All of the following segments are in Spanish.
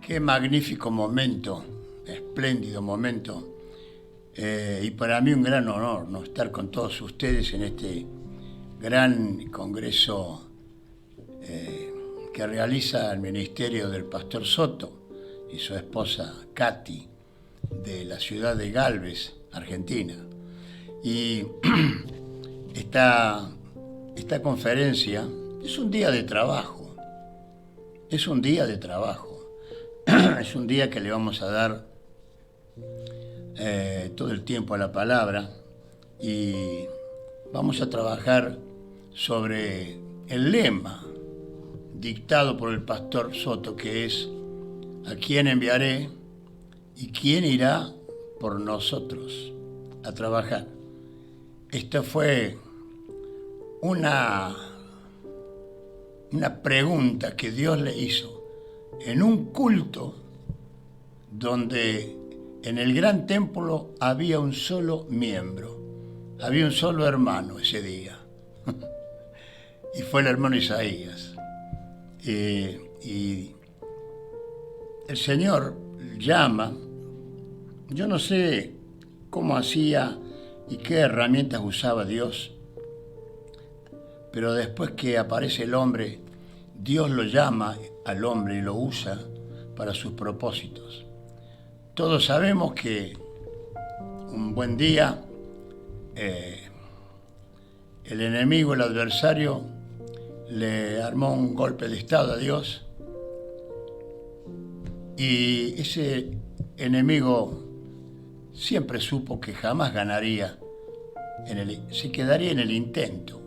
Qué magnífico momento, espléndido momento, y para mí un gran honor no estar con todos ustedes en este gran congreso que realiza el ministerio del pastor Soto y su esposa Katy de la ciudad de Galvez, Argentina. Y esta conferencia es un día de trabajo, es un día de trabajo. Es un día que le vamos a dar todo el tiempo a la palabra y vamos a trabajar sobre el lema dictado por el pastor Soto, que es: ¿a quién enviaré y quién irá por nosotros a trabajar? Esta fue una pregunta que Dios le hizo en un culto donde en el gran templo había un solo miembro, había un solo hermano ese día, y fue el hermano Isaías. Y el Señor llama, yo no sé cómo hacía y qué herramientas usaba Dios, pero después que aparece el hombre, Dios lo llama al hombre y lo usa para sus propósitos. Todos sabemos que un buen día el enemigo, el adversario, le armó un golpe de estado a Dios, y ese enemigo siempre supo que jamás ganaría, se quedaría en el intento,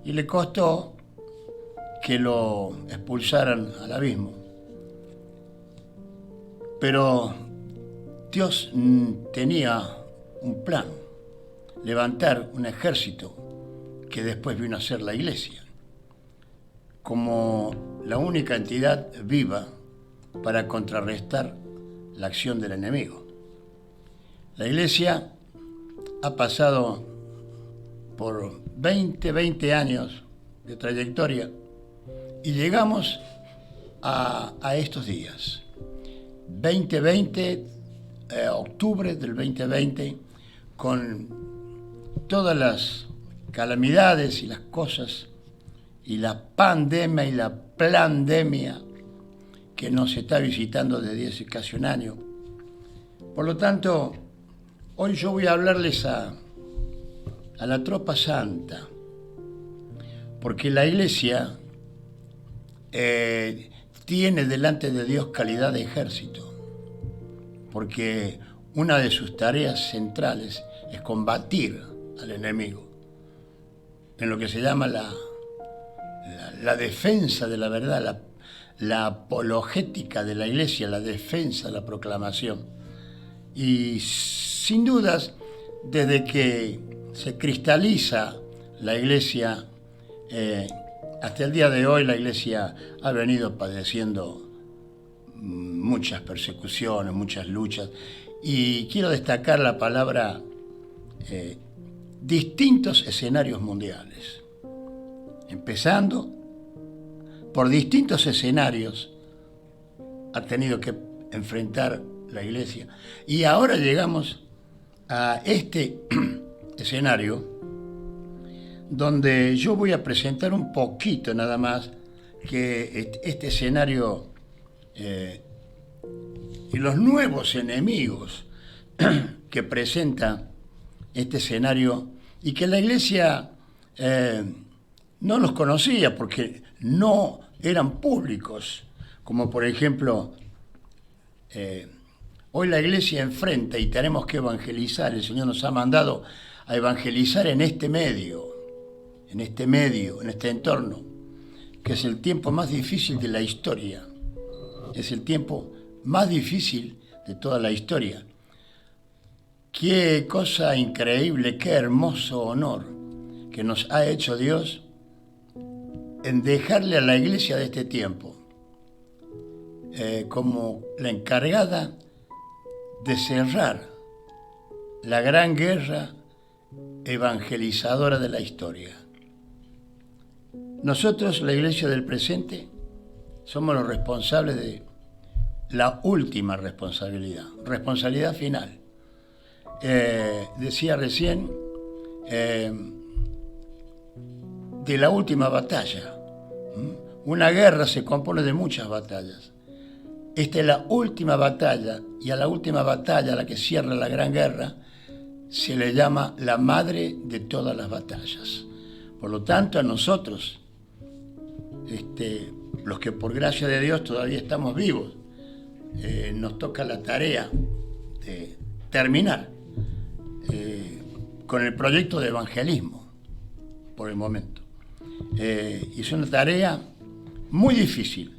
y le costó que lo expulsaran al abismo. Pero Dios tenía un plan: levantar un ejército que después vino a ser la iglesia, como la única entidad viva para contrarrestar la acción del enemigo. La iglesia ha pasado por 20 años de trayectoria y llegamos a estos días. 2020, octubre del 2020, con todas las calamidades y las cosas, y la pandemia y la plandemia que nos está visitando desde hace casi un año. Por lo tanto, hoy yo voy a hablarles a la tropa santa, porque la iglesia tiene delante de Dios calidad de ejército, porque una de sus tareas centrales es combatir al enemigo en lo que se llama la defensa de la verdad, la apologética de la iglesia, la defensa, la proclamación. Y sin dudas, desde que se cristaliza la iglesia, hasta el día de hoy, la iglesia ha venido padeciendo muchas persecuciones, muchas luchas, y quiero destacar la palabra distintos escenarios mundiales. Empezando por distintos escenarios ha tenido que enfrentar la iglesia, y ahora llegamos a este escenario donde yo voy a presentar un poquito nada más que este escenario y los nuevos enemigos que presenta este escenario, y que la iglesia no los conocía porque no eran públicos, como por ejemplo hoy la iglesia enfrenta y tenemos que evangelizar. El Señor nos ha mandado a evangelizar en este medio, en este entorno, que es el tiempo más difícil de la historia. Es el tiempo más difícil de toda la historia. Qué cosa increíble, qué hermoso honor que nos ha hecho Dios en dejarle a la iglesia de este tiempo como la encargada de cerrar la gran guerra evangelizadora de la historia. Nosotros, la iglesia del presente, somos los responsables de la última responsabilidad, responsabilidad final. Decía recién de la última batalla. Una guerra se compone de muchas batallas. Esta es la última batalla, y a la última batalla, a la que cierra la Gran Guerra, se le llama la madre de todas las batallas. Por lo tanto, a nosotros, los que por gracia de Dios todavía estamos vivos, nos toca la tarea de terminar con el proyecto de evangelismo, por el momento. Y es una tarea muy difícil,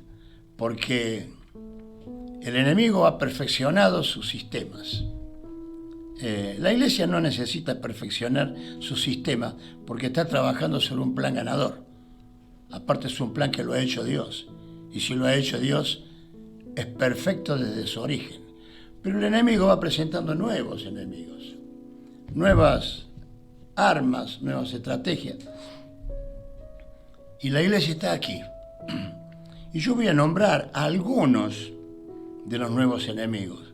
porque el enemigo ha perfeccionado sus sistemas. La Iglesia no necesita perfeccionar su sistema porque está trabajando sobre un plan ganador. Aparte es un plan que lo ha hecho Dios. Y si lo ha hecho Dios, es perfecto desde su origen. Pero el enemigo va presentando nuevos enemigos, nuevas armas, nuevas estrategias. Y la Iglesia está aquí. Y yo voy a nombrar a algunos de los nuevos enemigos,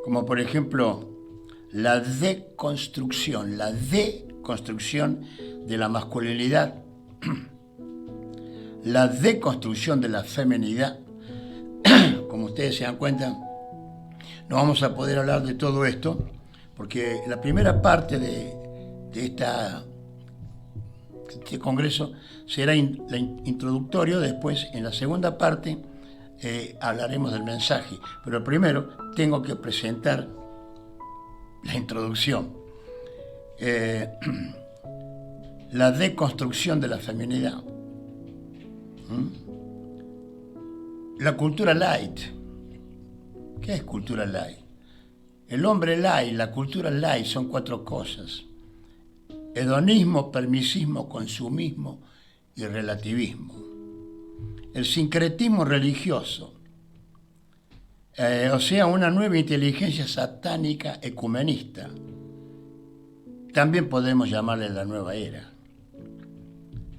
como por ejemplo la deconstrucción de la masculinidad, la deconstrucción de la feminidad. Como ustedes se dan cuenta, no vamos a poder hablar de todo esto, porque la primera parte de este congreso será introductorio. Después, en la segunda parte, hablaremos del mensaje. Pero primero tengo que presentar la introducción. La deconstrucción de la feminidad. La cultura light. ¿Qué es cultura light? El hombre light, la cultura light son 4 cosas: hedonismo, permisismo, consumismo y relativismo. El sincretismo religioso, o sea, una nueva inteligencia satánica ecumenista. También podemos llamarle la nueva era.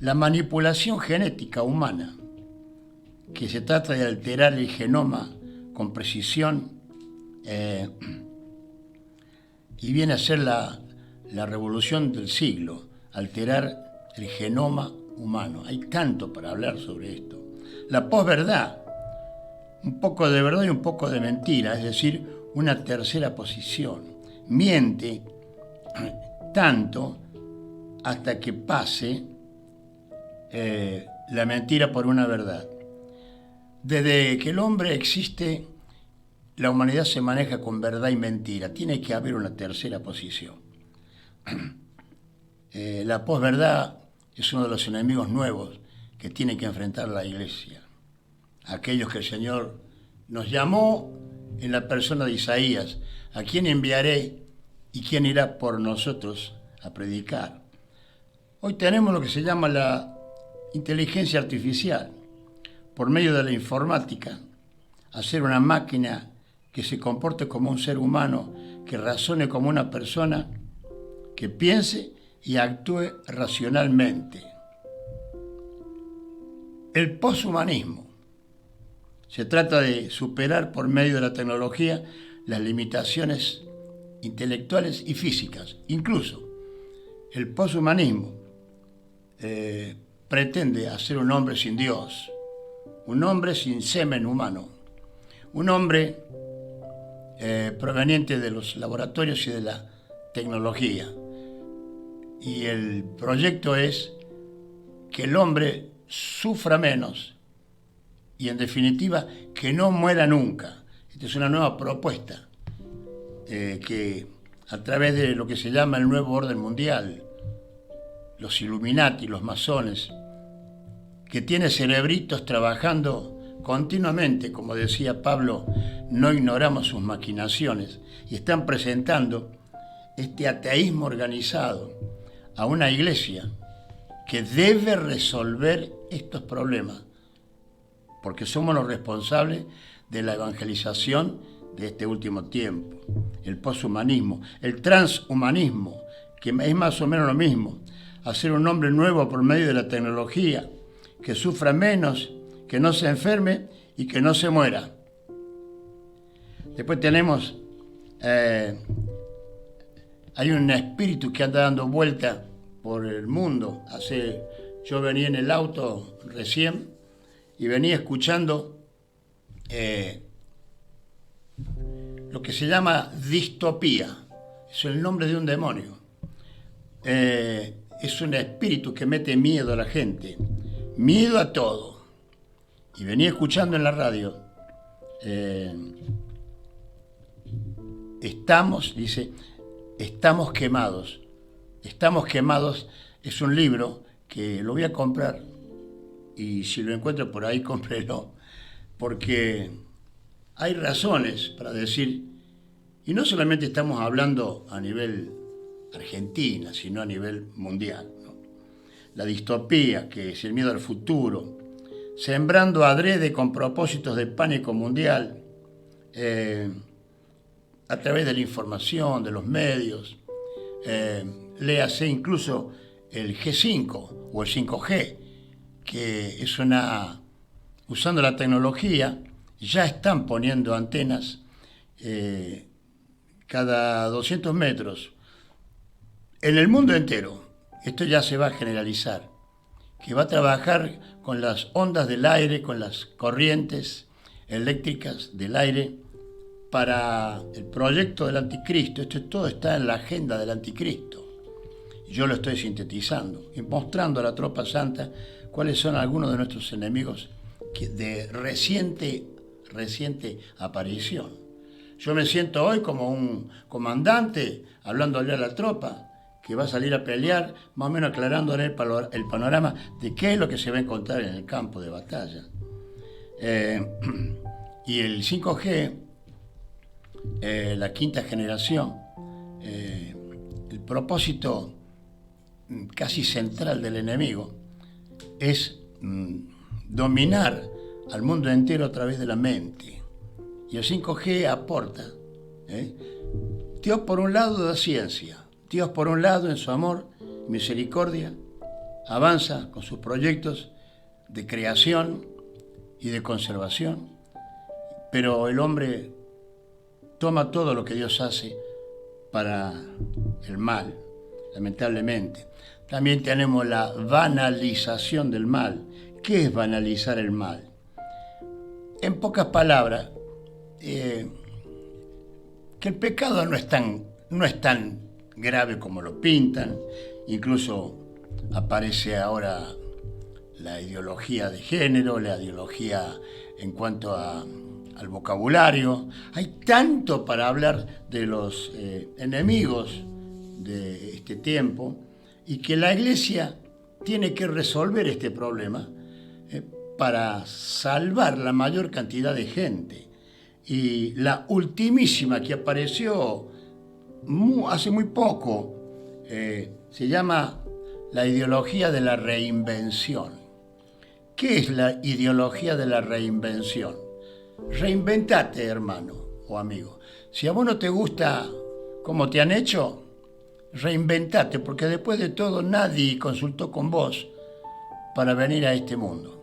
La manipulación genética humana, que se trata de alterar el genoma con precisión, y viene a ser la revolución del siglo, alterar el genoma humano. Hay tanto para hablar sobre esto. La posverdad, un poco de verdad y un poco de mentira, es decir, una tercera posición. Miente tanto hasta que pase la mentira por una verdad. Desde que el hombre existe, la humanidad se maneja con verdad y mentira. Tiene que haber una tercera posición. La posverdad es uno de los enemigos nuevos que tiene que enfrentar la Iglesia. Aquellos que el Señor nos llamó en la persona de Isaías: ¿a quién enviaré y quién irá por nosotros a predicar? Hoy tenemos lo que se llama la inteligencia artificial. Por medio de la informática, hacer una máquina que se comporte como un ser humano, que razone como una persona, que piense y actúe racionalmente. El poshumanismo. Se trata de superar por medio de la tecnología las limitaciones intelectuales y físicas. Incluso el poshumanismo pretende hacer un hombre sin Dios, un hombre sin semen humano, un hombre proveniente de los laboratorios y de la tecnología. Y el proyecto es que el hombre sufra menos y, en definitiva, que no muera nunca. Esta es una nueva propuesta que, a través de lo que se llama el nuevo orden mundial, los Illuminati, los masones, que tiene cerebritos trabajando continuamente, como decía Pablo, no ignoramos sus maquinaciones, y están presentando este ateísmo organizado a una iglesia que debe resolver estos problemas, porque somos los responsables de la evangelización de este último tiempo. El poshumanismo, el transhumanismo, que es más o menos lo mismo: hacer un hombre nuevo por medio de la tecnología, que sufra menos, que no se enferme y que no se muera. Después tenemos, hay un espíritu que anda dando vuelta por el mundo. Yo venía en el auto recién y venía escuchando lo que se llama distopía. Es el nombre de un demonio. Es un espíritu que mete miedo a la gente, miedo a todo. Y venía escuchando en la radio, estamos quemados. Estamos quemados es un libro que lo voy a comprar y si lo encuentro por ahí, cómprelo, porque hay razones para decir, y no solamente estamos hablando a nivel Argentina, sino a nivel mundial, ¿no? La distopía, que es el miedo al futuro, sembrando adrede con propósitos de pánico mundial, a través de la información, de los medios, léase incluso el G5 o el 5G, que es usando la tecnología, ya están poniendo antenas cada 200 metros en el mundo entero. Esto ya se va a generalizar, que va a trabajar con las ondas del aire, con las corrientes eléctricas del aire para el proyecto del anticristo. Todo está en la agenda del anticristo. Yo lo estoy sintetizando y mostrando a la tropa santa cuáles son algunos de nuestros enemigos de reciente aparición. Yo me siento hoy como un comandante hablándole a la tropa que va a salir a pelear, más o menos aclarándole el panorama de qué es lo que se va a encontrar en el campo de batalla. Y el 5G, la quinta generación, el propósito casi central del enemigo es dominar al mundo entero a través de la mente. Y el 5G aporta. Dios por un lado da ciencia, Dios por un lado en su amor y misericordia avanza con sus proyectos de creación y de conservación, pero el hombre toma todo lo que Dios hace para el mal, lamentablemente. También tenemos la banalización del mal. ¿Qué es banalizar el mal? En pocas palabras, que el pecado no es tan grave como lo pintan. Incluso aparece ahora la ideología de género, la ideología en cuanto al vocabulario. Hay tanto para hablar de los enemigos de este tiempo, y que la Iglesia tiene que resolver este problema para salvar la mayor cantidad de gente. Y la ultimísima que apareció hace muy poco se llama la ideología de la reinvención. ¿Qué es la ideología de la reinvención? Reinventate, hermano o amigo. Si a vos no te gusta cómo te han hecho, reinventate, porque después de todo nadie consultó con vos para venir a este mundo.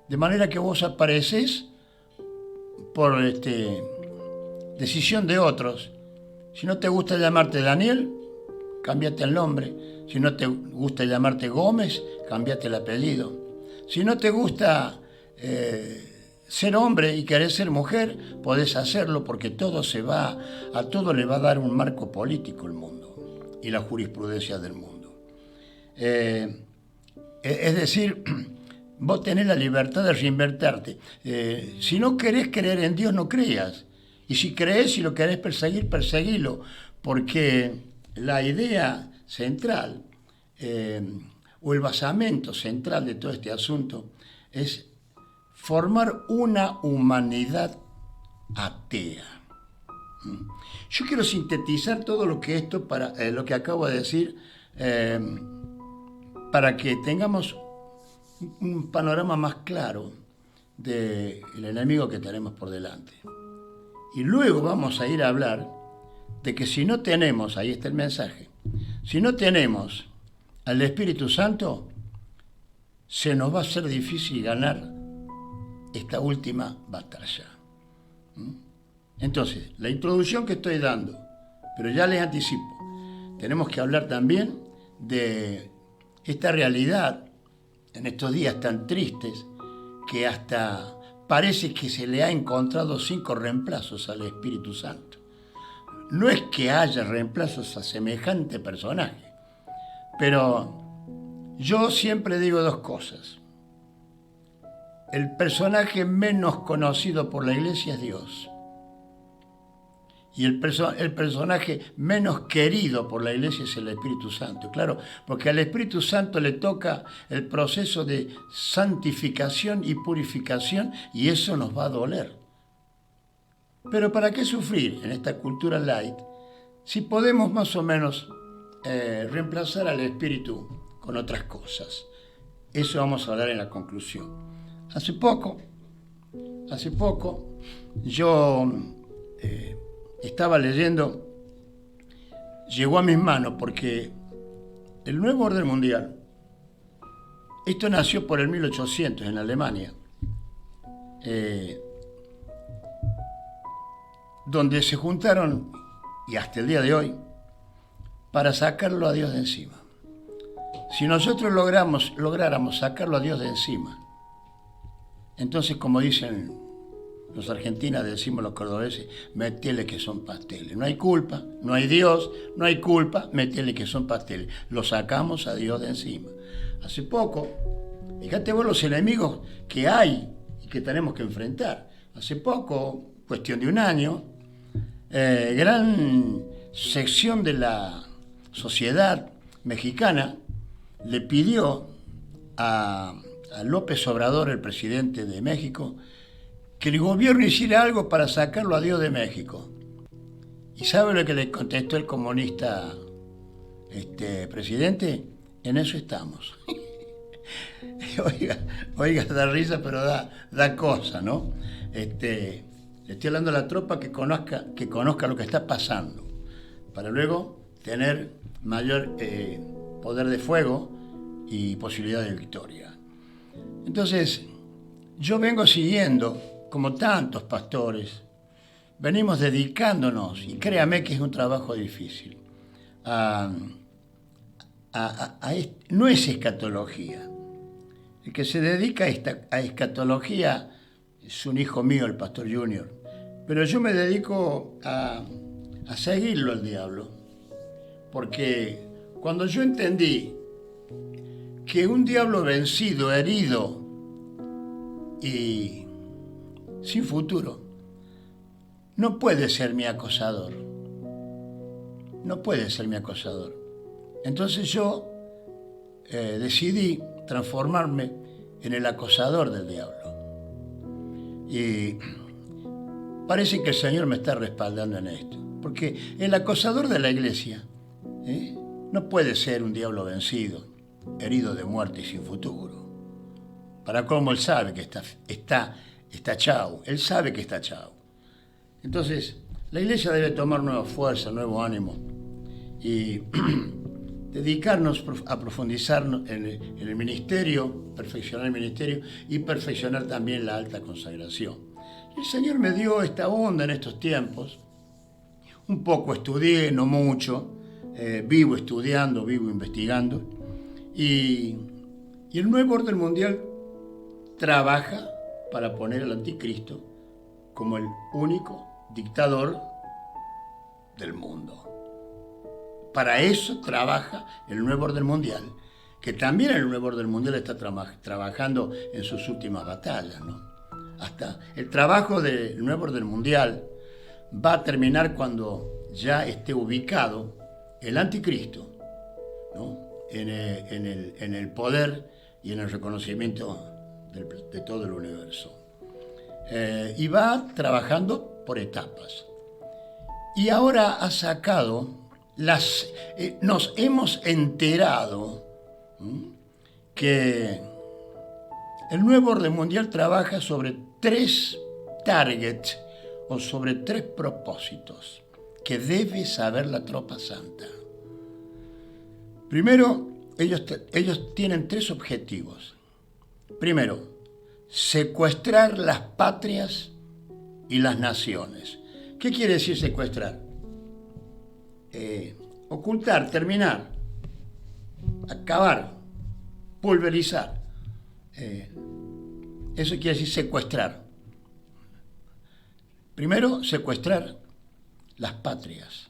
De manera que vos apareces por decisión de otros. Si no te gusta llamarte Daniel, cámbiate el nombre. Si no te gusta llamarte Gómez, cámbiate el apellido. Si no te gusta ser hombre y querés ser mujer, podés hacerlo, porque a todo le va a dar un marco político el mundo y la jurisprudencia del mundo. Es decir, vos tenés la libertad de reinvertirte. Si no querés creer en Dios, no creas. Y si crees y lo querés perseguir, perseguilo. Porque la idea central, o el basamento central de todo este asunto, es formar una humanidad atea. Yo quiero sintetizar todo lo que lo que acabo de decir, para que tengamos un panorama más claro del enemigo que tenemos por delante. Y luego vamos a ir a hablar de que si no tenemos, ahí está el mensaje, si no tenemos al Espíritu Santo, se nos va a ser difícil ganar esta última batalla. Entonces, la introducción que estoy dando, pero ya les anticipo, tenemos que hablar también de esta realidad en estos días tan tristes que hasta parece que se le ha encontrado 5 reemplazos al Espíritu Santo. No es que haya reemplazos a semejante personaje, pero yo siempre digo 2 cosas. El personaje menos conocido por la Iglesia es Dios. Y el personaje menos querido por la Iglesia es el Espíritu Santo. Claro, porque al Espíritu Santo le toca el proceso de santificación y purificación, y eso nos va a doler. Pero ¿para qué sufrir en esta cultura light si podemos más o menos reemplazar al Espíritu con otras cosas? Eso vamos a hablar en la conclusión. Hace poco, yo estaba leyendo, llegó a mis manos porque el nuevo orden mundial, esto nació por el 1800 en Alemania, donde se juntaron, y hasta el día de hoy, para sacarlo a Dios de encima. Si nosotros lográramos sacarlo a Dios de encima, entonces, como dicen los argentinos, decimos los cordobeses, metele que son pasteles. No hay culpa, no hay Dios, no hay culpa, metele que son pasteles. Lo sacamos a Dios de encima. Hace poco, fíjate vos los enemigos que hay y que tenemos que enfrentar. Hace poco, cuestión de un año, gran sección de la sociedad mexicana le pidió a López Obrador, el presidente de México, que el gobierno hiciera algo para sacarlo a Dios de México. ¿Y sabe lo que le contestó el comunista presidente? En eso estamos. Oiga, da risa, pero da cosa, ¿no? Le estoy hablando a la tropa que conozca lo que está pasando, para luego tener mayor poder de fuego y posibilidad de victoria. Entonces, yo vengo siguiendo, como tantos pastores, venimos dedicándonos, y créame que es un trabajo difícil, no es escatología. El que se dedica a escatología es un hijo mío, el pastor Junior, pero yo me dedico a seguirlo al diablo, porque cuando yo entendí que un diablo vencido, herido y sin futuro no puede ser mi acosador. No puede ser mi acosador. Entonces yo decidí transformarme en el acosador del diablo. Y parece que el Señor me está respaldando en esto. Porque el acosador de la iglesia no puede ser un diablo vencido, herido de muerte y sin futuro. Para cómo él sabe que está chau. Él sabe que está chau. Entonces, la iglesia debe tomar nueva fuerza, nuevo ánimo y dedicarnos a profundizar en el ministerio, perfeccionar el ministerio y perfeccionar también la alta consagración. El Señor me dio esta onda en estos tiempos. Un poco estudié, no mucho, vivo estudiando, vivo investigando. Y el nuevo orden mundial trabaja para poner al anticristo como el único dictador del mundo. Para eso trabaja el nuevo orden mundial, que también el nuevo orden mundial está trabajando en sus últimas batallas, ¿no? Hasta el trabajo del nuevo orden mundial va a terminar cuando ya esté ubicado el anticristo, ¿no? en el poder y en el reconocimiento de todo el universo. Y va trabajando por etapas. Y ahora ha sacado nos hemos enterado que el nuevo orden mundial trabaja sobre 3 targets o sobre 3 propósitos que debe saber la tropa santa. Primero, ellos tienen 3 objetivos. Primero, secuestrar las patrias y las naciones. ¿Qué quiere decir secuestrar? Ocultar, terminar, acabar, pulverizar. Eso quiere decir secuestrar. Primero, secuestrar las patrias.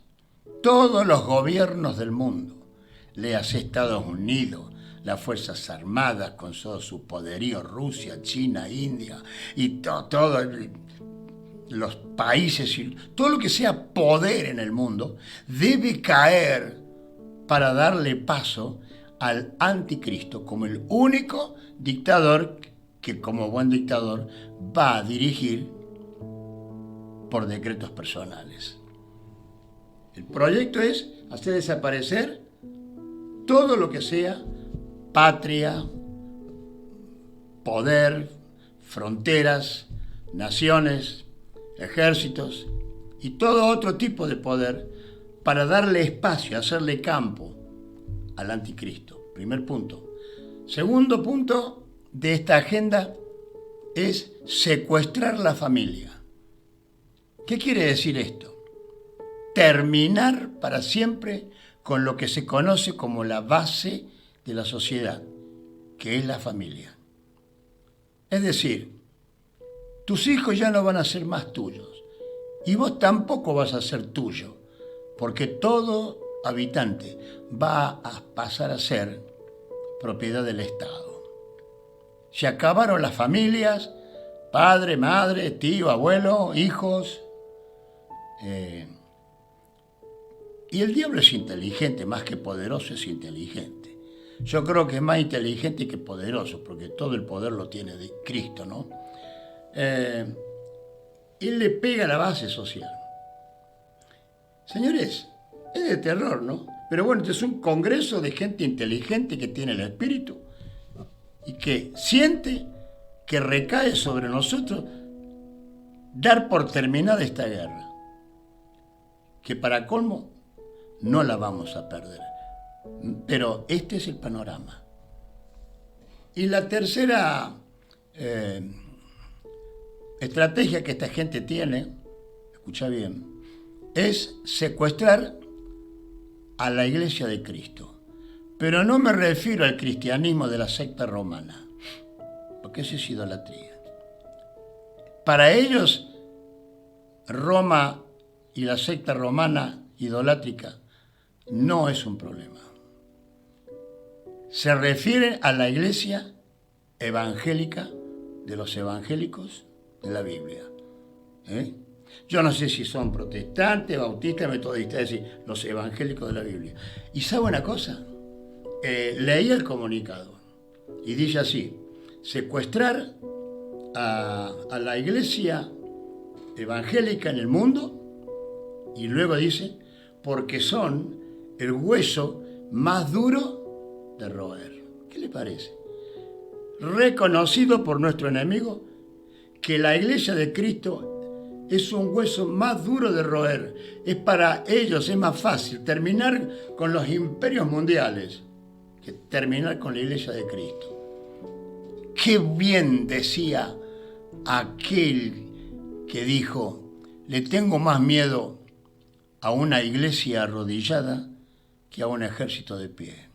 Todos los gobiernos del mundo, léase Estados Unidos, las Fuerzas Armadas con todo su poderío, Rusia, China, India, y todos los países, todo lo que sea poder en el mundo, debe caer para darle paso al anticristo como el único dictador que, como buen dictador, va a dirigir por decretos personales. El proyecto es hacer desaparecer todo lo que sea patria, poder, fronteras, naciones, ejércitos y todo otro tipo de poder para darle espacio, hacerle campo al anticristo. Primer punto. Segundo punto de esta agenda es secuestrar la familia. ¿Qué quiere decir esto? Terminar para siempre con lo que se conoce como la base de la sociedad, que es la familia. Es decir, tus hijos ya no van a ser más tuyos y vos tampoco vas a ser tuyo, porque todo habitante va a pasar a ser propiedad del Estado. Se acabaron las familias, padre, madre, tío, abuelo, hijos. Y el diablo es inteligente, más que poderoso es inteligente. Yo creo que es más inteligente que poderoso, porque todo el poder lo tiene de Cristo, ¿no? Él le pega a la base social. Señores, es de terror, ¿no? Pero bueno, este es un congreso de gente inteligente que tiene el espíritu y que siente que recae sobre nosotros dar por terminada esta guerra, que para colmo no la vamos a perder. Pero este es el panorama. Y la tercera estrategia que esta gente tiene, escucha bien, es secuestrar a la Iglesia de Cristo. Pero no me refiero al cristianismo de la secta romana, porque eso es idolatría. Para ellos, Roma y la secta romana idolátrica no es un problema. Se refiere a la iglesia evangélica de los evangélicos de la Biblia. Yo no sé si son protestantes, bautistas, metodistas, es decir, los evangélicos de la Biblia. ¿Y sabe una cosa? Leí el comunicado y dice así: secuestrar a la iglesia evangélica en el mundo, y luego dice, porque son el hueso más duro de roer. ¿Qué le parece? Reconocido por nuestro enemigo que la iglesia de Cristo es un hueso más duro de roer. Es para ellos es más fácil terminar con los imperios mundiales que terminar con la iglesia de Cristo. Qué bien decía aquel que dijo: le tengo más miedo a una iglesia arrodillada que a un ejército de pie.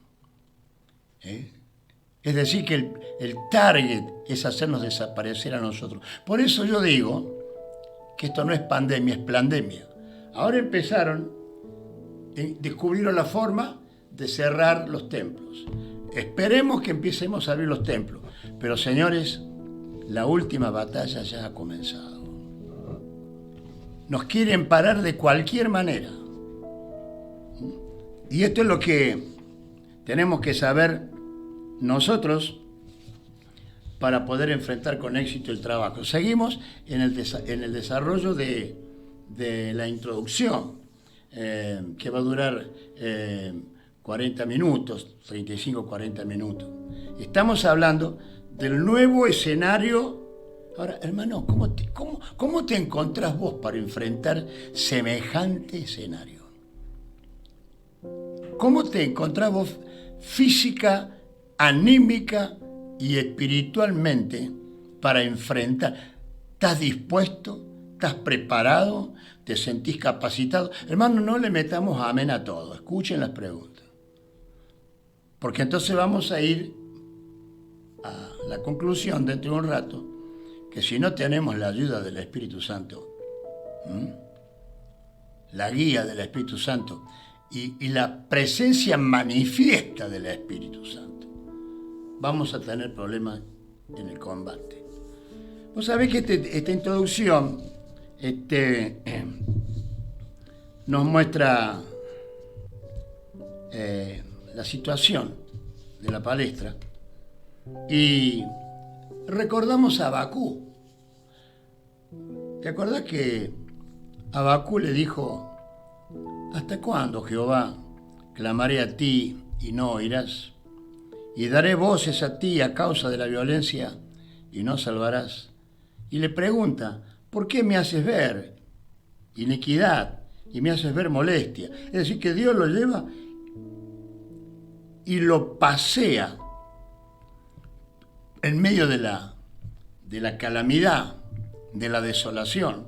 Es decir, que el target es hacernos desaparecer a nosotros. Por eso yo digo que esto no es pandemia, es plandemia. Ahora descubrieron la forma de cerrar los templos. Esperemos que empecemos a abrir los templos. Pero señores, la última batalla ya ha comenzado. Nos quieren parar de cualquier manera. Y esto es lo que tenemos que saber nosotros para poder enfrentar con éxito el trabajo. Seguimos en el desarrollo de la introducción, que va a durar 40 minutos, 35-40 minutos. Estamos hablando del nuevo escenario. Ahora, hermano, ¿cómo te encontrás vos para enfrentar semejante escenario? ¿Cómo te encontrás vos física, anímica y espiritualmente para enfrentar? ¿Estás dispuesto? ¿Estás preparado? ¿Te sentís capacitado? Hermano, no le metamos amén a todo. Escuchen las preguntas. Porque entonces vamos a ir a la conclusión dentro de un rato que si no tenemos la ayuda del Espíritu Santo, la guía del Espíritu Santo y la presencia manifiesta del Espíritu Santo, vamos a tener problemas en el combate. Vos sabés que esta introducción nos muestra la situación de la palestra y recordamos a Abacú. ¿Te acordás que Abacú le dijo: ¿hasta cuándo, Jehová, clamaré a ti y no oirás? Y daré voces a ti a causa de la violencia y no salvarás. Y le pregunta: ¿por qué me haces ver iniquidad y me haces ver molestia? Es decir, que Dios lo lleva y lo pasea en medio de la calamidad, de la desolación,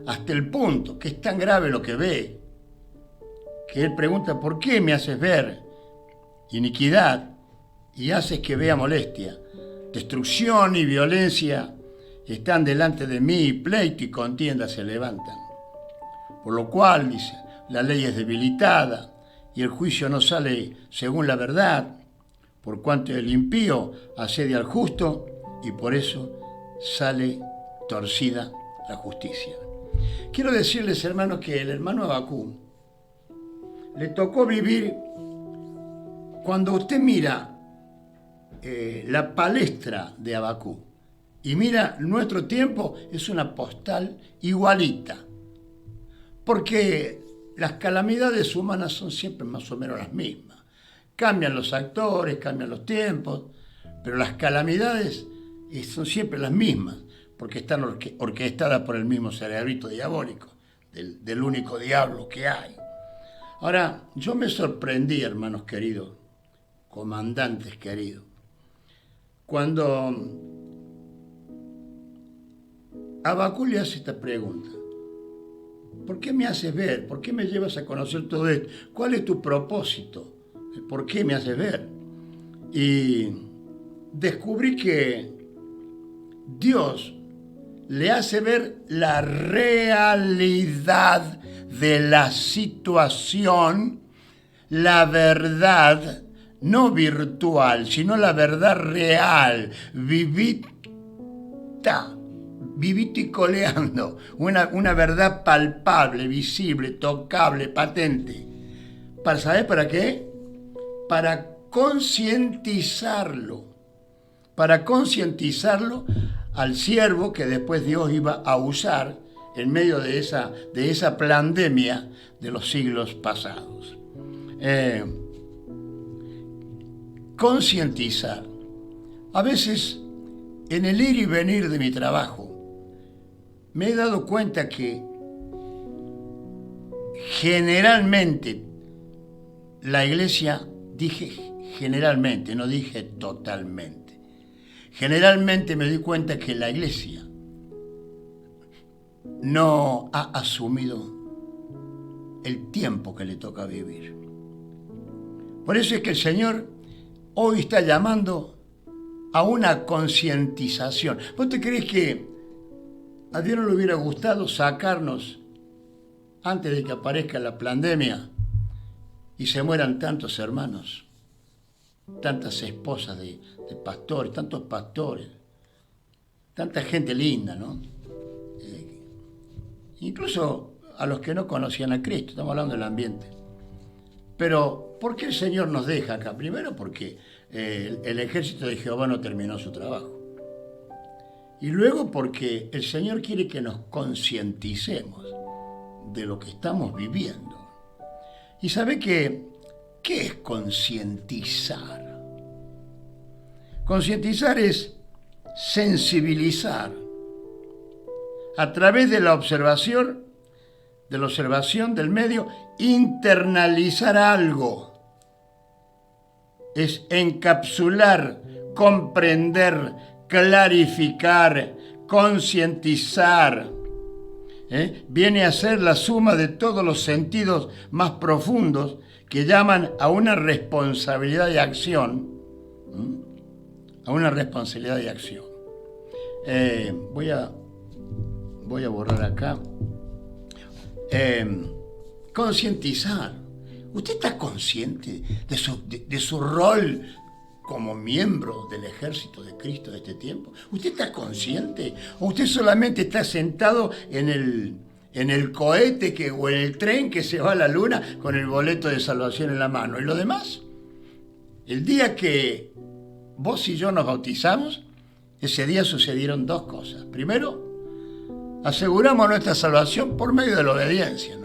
hasta el punto que es tan grave lo que ve, que él pregunta: ¿por qué me haces ver iniquidad y haces que vea molestia? Destrucción y violencia están delante de mí, pleito y contienda se levantan. Por lo cual, dice, la ley es debilitada y el juicio no sale según la verdad, por cuanto el impío asedia al justo y por eso sale torcida la justicia. Quiero decirles, hermanos, que el hermano Abacú le tocó vivir cuando usted mira la palestra de Abacú y mira nuestro tiempo, es una postal igualita, porque las calamidades humanas son siempre más o menos las mismas. Cambian los actores, cambian los tiempos, pero las calamidades son siempre las mismas, porque están orquestadas por el mismo cerebrito diabólico, del único diablo que hay. Ahora, yo me sorprendí, hermanos queridos, comandantes queridos, cuando Abacú le hace esta pregunta: ¿por qué me haces ver? ¿Por qué me llevas a conocer todo esto? ¿Cuál es tu propósito? ¿Por qué me haces ver? Y descubrí que Dios le hace ver la realidad de la situación, la verdad, no virtual, sino la verdad real, viviticoleando, una verdad palpable, visible, tocable, patente. ¿Sabes para qué? Para concientizarlo al siervo que después Dios iba a usar en medio de esa pandemia de los siglos pasados. Concientizar. A veces, en el ir y venir de mi trabajo, me he dado cuenta que generalmente la iglesia, dije generalmente, no dije totalmente, generalmente me doy cuenta que la iglesia no ha asumido el tiempo que le toca vivir. Por eso es que el Señor hoy está llamando a una concientización. ¿Vos te crees que a Dios no le hubiera gustado sacarnos antes de que aparezca la pandemia y se mueran tantos hermanos, tantas esposas de pastores, tantos pastores, tanta gente linda, ¿no? Incluso a los que no conocían a Cristo, estamos hablando del ambiente. Pero, ¿por qué el Señor nos deja acá? Primero porque el ejército de Jehová no terminó su trabajo. Y luego porque el Señor quiere que nos concienticemos de lo que estamos viviendo. Y ¿sabe qué es concientizar? Concientizar es sensibilizar a través de la observación del medio, internalizar algo. Es encapsular, comprender, clarificar, concientizar. viene a ser la suma de todos los sentidos más profundos que llaman a una responsabilidad de acción. A una responsabilidad de acción. Voy a borrar acá. Concientizar. ¿Usted está consciente de su rol como miembro del ejército de Cristo de este tiempo? ¿Usted está consciente? ¿O usted solamente está sentado en el cohete o en el tren que se va a la luna con el boleto de salvación en la mano? ¿Y lo demás? El día que vos y yo nos bautizamos, ese día sucedieron dos cosas. Primero, aseguramos nuestra salvación por medio de la obediencia, ¿no?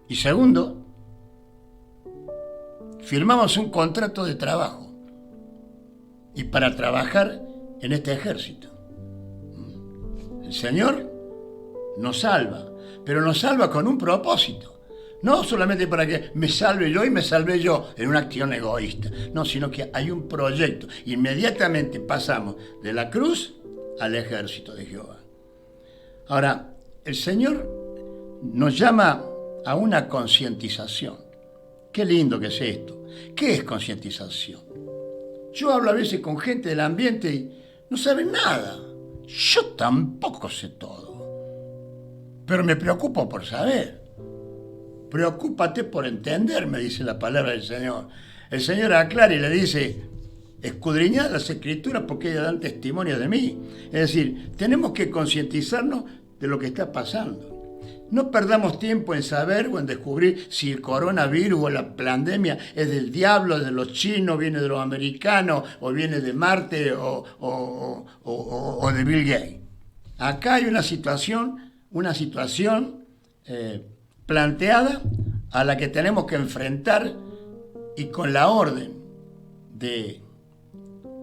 Y segundo, firmamos un contrato de trabajo. Y para trabajar en este ejército. El Señor nos salva, pero nos salva con un propósito. No solamente para que me salve yo y me salve yo en una acción egoísta. No, sino que hay un proyecto. Inmediatamente pasamos de la cruz al ejército de Jehová. Ahora, el Señor nos llama a una concientización. Qué lindo que es esto. ¿Qué es concientización? Yo hablo a veces con gente del ambiente y no saben nada. Yo tampoco sé todo. Pero me preocupo por saber. Preocúpate por entender, me dice la palabra del Señor. El Señor aclara y le dice, escudriñad las Escrituras porque ellas dan testimonio de mí. Es decir, tenemos que concientizarnos de lo que está pasando. No perdamos tiempo en saber o en descubrir si el coronavirus o la pandemia es del diablo, de los chinos, viene de los americanos, o viene de Marte o de Bill Gates. Acá hay una situación planteada a la que tenemos que enfrentar y con la orden de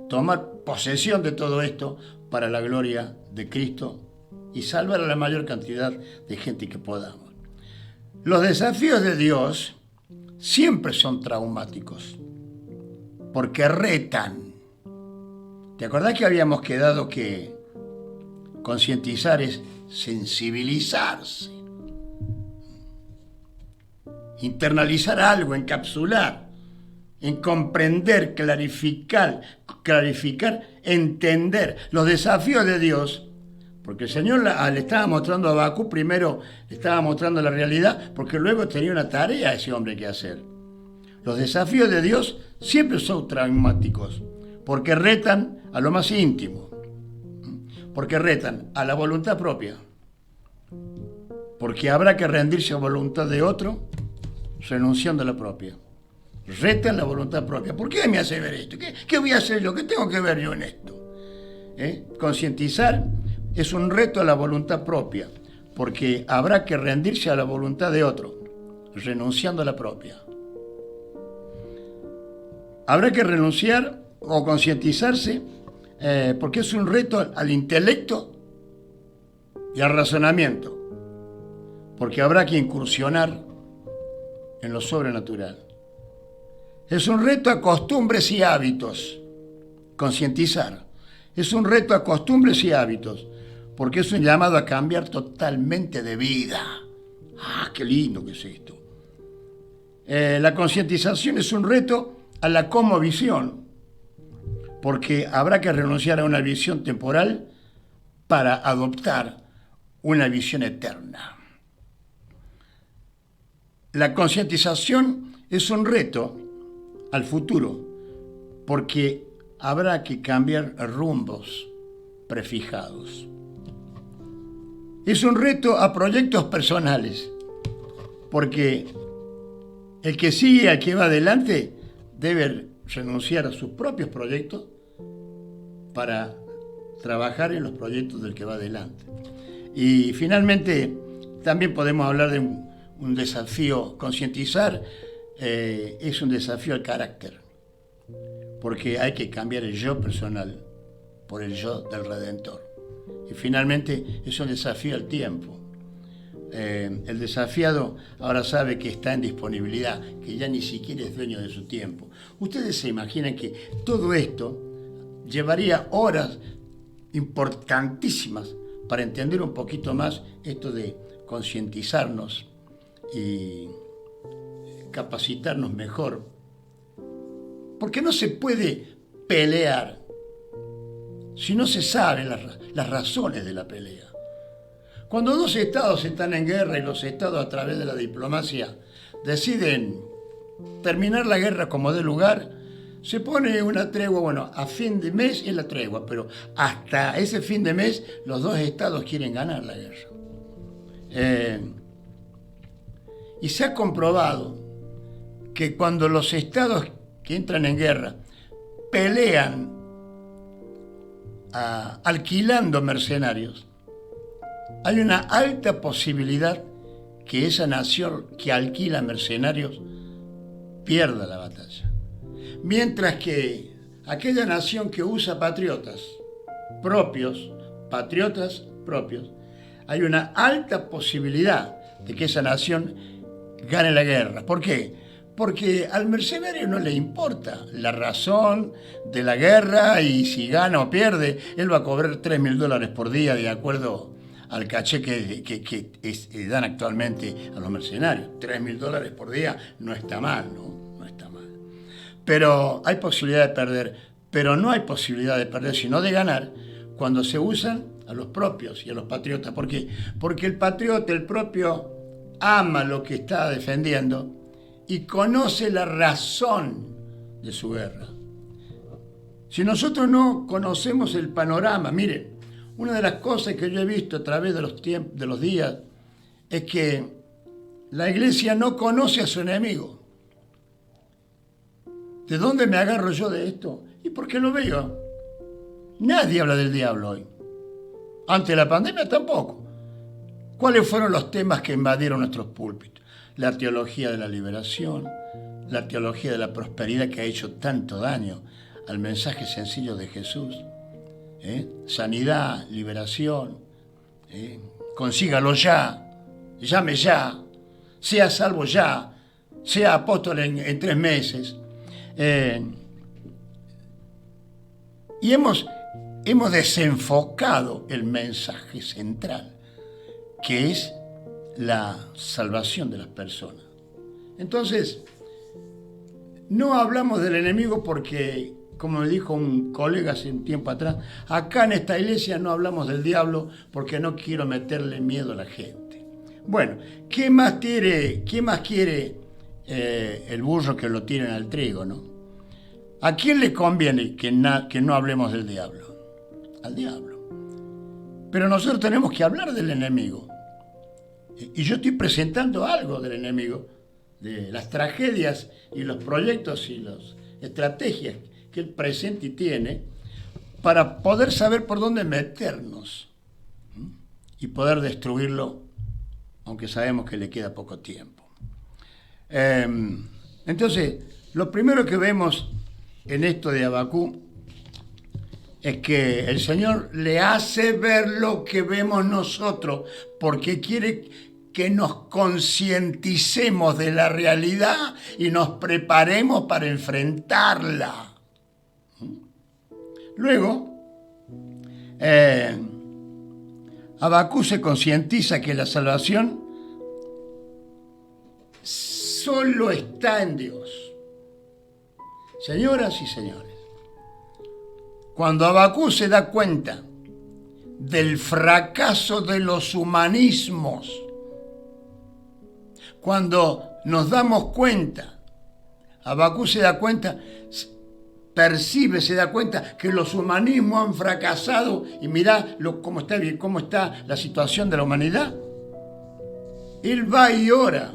tomar posesión de todo esto para la gloria de Cristo y salvar a la mayor cantidad de gente que podamos. Los desafíos de Dios siempre son traumáticos, porque retan. ¿Te acordás que habíamos quedado que concientizar es sensibilizarse? Internalizar algo, encapsular, en comprender, clarificar, entender los desafíos de Dios. Porque el Señor le estaba mostrando a Habacuc, primero le estaba mostrando la realidad, porque luego tenía una tarea a ese hombre que hacer. Los desafíos de Dios siempre son traumáticos, porque retan a lo más íntimo, porque retan a la voluntad propia, porque habrá que rendirse a voluntad de otro, renunciando a la propia. Retan la voluntad propia. ¿Por qué me hace ver esto? ¿Qué voy a hacer yo? ¿Qué tengo que ver yo en esto? Concientizar es un reto a la voluntad propia, porque habrá que rendirse a la voluntad de otro, renunciando a la propia. Habrá que renunciar o concientizarse, porque es un reto al intelecto y al razonamiento, porque habrá que incursionar en lo sobrenatural. Es un reto a costumbres y hábitos, concientizar. Es un reto a costumbres y hábitos, porque es un llamado a cambiar totalmente de vida. ¡Ah, qué lindo que es esto! La concientización es un reto a la cosmovisión, porque habrá que renunciar a una visión temporal para adoptar una visión eterna. La concientización es un reto al futuro, porque habrá que cambiar rumbos prefijados. Es un reto a proyectos personales, porque el que sigue, al que va adelante, debe renunciar a sus propios proyectos para trabajar en los proyectos del que va adelante. Y finalmente, también podemos hablar de un desafío. Concientizar es un desafío al carácter, porque hay que cambiar el yo personal por el yo del Redentor. Y finalmente es un desafío al tiempo. El desafiado ahora sabe que está en disponibilidad, que ya ni siquiera es dueño de su tiempo. Ustedes se imaginan que todo esto llevaría horas importantísimas para entender un poquito más esto de concientizarnos y capacitarnos mejor. Porque no se puede pelear si no se saben las razones de la pelea. Cuando dos estados están en guerra y los estados a través de la diplomacia deciden terminar la guerra como dé lugar, se pone una tregua, bueno, a fin de mes es la tregua, pero hasta ese fin de mes los dos estados quieren ganar la guerra. Y se ha comprobado que cuando los estados que entran en guerra pelean alquilando mercenarios, hay una alta posibilidad que esa nación que alquila mercenarios pierda la batalla. Mientras que aquella nación que usa patriotas propios, hay una alta posibilidad de que esa nación gane la guerra. ¿Por qué? Porque al mercenario no le importa la razón de la guerra y si gana o pierde, él va a cobrar $3.000 por día de acuerdo al caché que dan actualmente a los mercenarios. $3.000 por día no está mal, ¿no? No está mal. Pero hay posibilidad de perder, pero no hay posibilidad de perder, sino de ganar cuando se usan a los propios y a los patriotas. ¿Por qué? Porque el patriota, el propio, ama lo que está defendiendo y conoce la razón de su guerra. Si nosotros no conocemos el panorama, miren, una de las cosas que yo he visto a través de los días es que la iglesia no conoce a su enemigo. ¿De dónde me agarro yo de esto? ¿Y por qué lo veo? Nadie habla del diablo hoy. Antes de la pandemia tampoco. ¿Cuáles fueron los temas que invadieron nuestros púlpitos? La teología de la liberación, la teología de la prosperidad que ha hecho tanto daño al mensaje sencillo de Jesús. Sanidad, liberación, consígalo ya, llame ya, sea salvo ya, sea apóstol en 3 meses. Y hemos desenfocado el mensaje central, que es la salvación de las personas. Entonces, no hablamos del enemigo porque, como me dijo un colega hace un tiempo atrás, acá en esta iglesia no hablamos del diablo porque no quiero meterle miedo a la gente. Bueno, ¿qué más quiere el burro que lo tiren al trigo, no? ¿A quién le conviene que no hablemos del diablo? Al diablo. Pero nosotros tenemos que hablar del enemigo. Y yo estoy presentando algo del enemigo, de las tragedias y los proyectos y las estrategias que él presenta y tiene para poder saber por dónde meternos y poder destruirlo, aunque sabemos que le queda poco tiempo. Entonces, lo primero que vemos en esto de Habacuc es que el Señor le hace ver lo que vemos nosotros, porque quiere que nos concienticemos de la realidad y nos preparemos para enfrentarla. Luego, Habacuc se concientiza que la salvación solo está en Dios. Señoras y señores, cuando Habacuc se da cuenta del fracaso de los humanismos, cuando nos damos cuenta, Habacuc se da cuenta, se da cuenta que los humanismos han fracasado y mirá cómo está la situación de la humanidad. Él va y ora.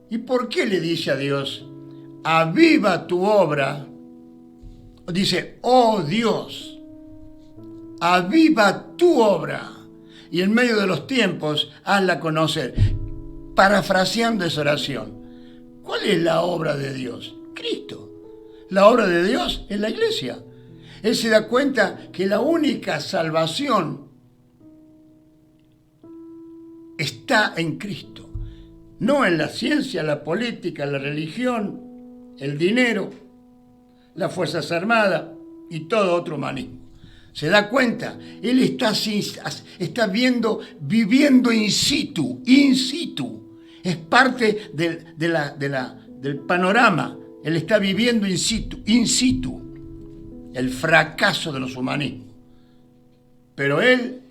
¿Y por qué le dice a Dios, aviva tu obra? Dice, oh Dios, aviva tu obra y en medio de los tiempos hazla conocer. Parafraseando esa oración, ¿cuál es la obra de Dios? Cristo. La obra de Dios es la iglesia. Él se da cuenta que la única salvación está en Cristo, no en la ciencia, la política, la religión, el dinero, las Fuerzas Armadas y todo otro humanismo, ¿Se da cuenta? Él está viviendo in situ, Es parte del panorama. Él está viviendo in situ, el fracaso de los humanismos. Pero él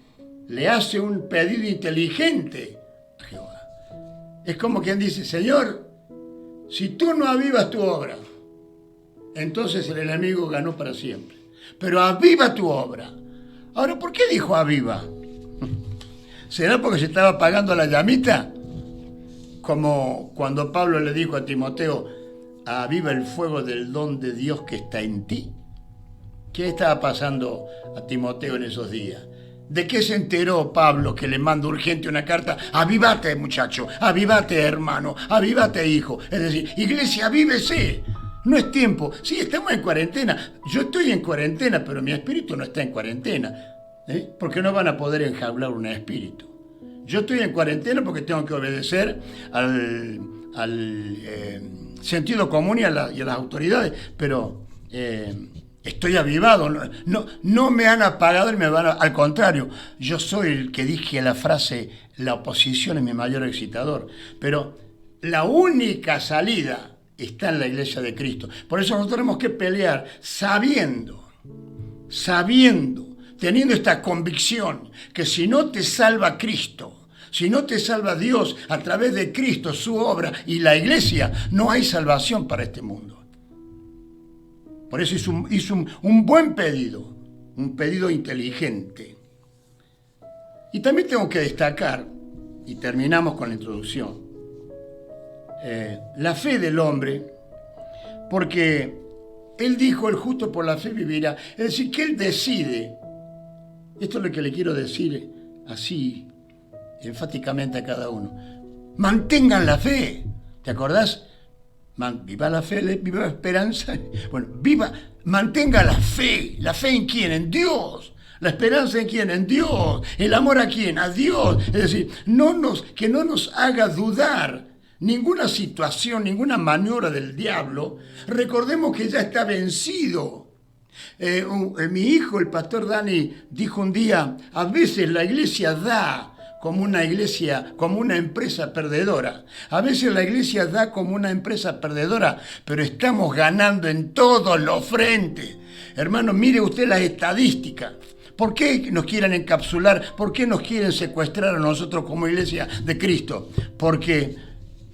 le hace un pedido inteligente a Jehová. Es como quien dice, Señor, si tú no avivas tu obra, entonces el enemigo ganó para siempre. Pero aviva tu obra. Ahora, ¿por qué dijo aviva? ¿Será porque se estaba apagando la llamita? Como cuando Pablo le dijo a Timoteo, aviva el fuego del don de Dios que está en ti. ¿Qué estaba pasando a Timoteo en esos días? ¿De qué se enteró Pablo que le manda urgente una carta? Avívate, muchacho, avívate, hermano, avívate, hijo. Es decir, iglesia, avívese. No es tiempo. Sí, estamos en cuarentena. Yo estoy en cuarentena, pero mi espíritu no está en cuarentena. Porque no van a poder enjaular un espíritu. Yo estoy en cuarentena porque tengo que obedecer al sentido común y a las autoridades, pero estoy avivado. No me han apagado y me van al contrario. Yo soy el que dije la frase, la oposición es mi mayor excitador. Pero la única salida está en la iglesia de Cristo. Por eso nosotros tenemos que pelear sabiendo, teniendo esta convicción que si no te salva Cristo, si no te salva Dios a través de Cristo, su obra y la iglesia, no hay salvación para este mundo. Por eso hizo un buen pedido, un pedido inteligente. Y también tengo que destacar, y terminamos con la introducción, la fe del hombre, porque él dijo, el justo por la fe vivirá. Es decir, que él decide, esto es lo que le quiero decir así, enfáticamente a cada uno, mantengan la fe, ¿te acordás? Viva la fe, viva la esperanza, bueno, mantenga la fe ¿en quién? En Dios. ¿La esperanza en quién? En Dios. ¿El amor a quién? A Dios. Es decir, que no nos haga dudar ninguna situación, ninguna maniobra del diablo. Recordemos que ya está vencido. Mi hijo, el pastor Dani, dijo un día, a veces la iglesia da como una empresa perdedora. A veces la iglesia da como una empresa perdedora, pero estamos ganando en todos los frentes. Hermano, mire usted las estadísticas. ¿Por qué nos quieren encapsular? ¿Por qué nos quieren secuestrar a nosotros como iglesia de Cristo? Porque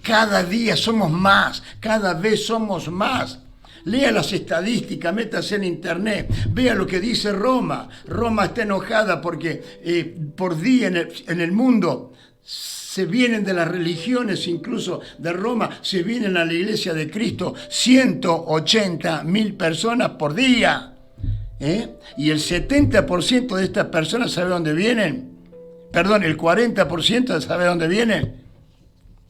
cada día somos más, cada vez somos más. Lea las estadísticas, métase en internet, vea lo que dice Roma. Roma está enojada porque por día en el mundo se vienen de las religiones, incluso de Roma, se vienen a la iglesia de Cristo 180.000 personas por día. Y el 70% de estas personas, ¿sabe dónde vienen? Perdón, el 40%, ¿sabe dónde vienen?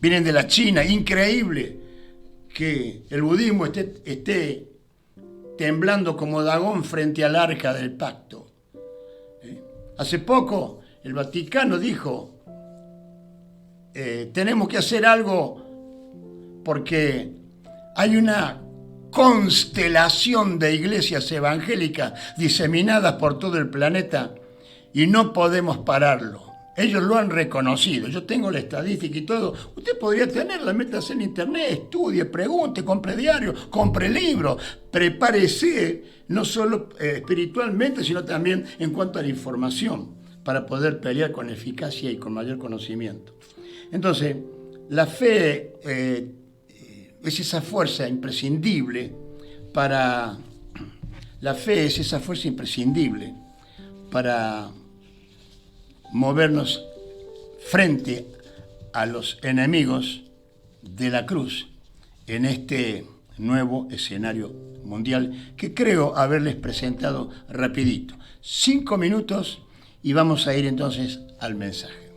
Vienen de la China. Increíble que el budismo esté temblando como Dagón frente al arca del pacto. Hace poco el Vaticano dijo, tenemos que hacer algo porque hay una constelación de iglesias evangélicas diseminadas por todo el planeta y no podemos pararlo. Ellos lo han reconocido. Yo tengo la estadística y todo. Usted podría tenerla, métase en internet, estudie, pregunte, compre diario, compre libros, prepárese, no solo espiritualmente, sino también en cuanto a la información, para poder pelear con eficacia y con mayor conocimiento. Entonces, la fe es esa fuerza imprescindible para movernos frente a los enemigos de la cruz en este nuevo escenario mundial que creo haberles presentado rapidito. 5 minutos y vamos a ir entonces al mensaje.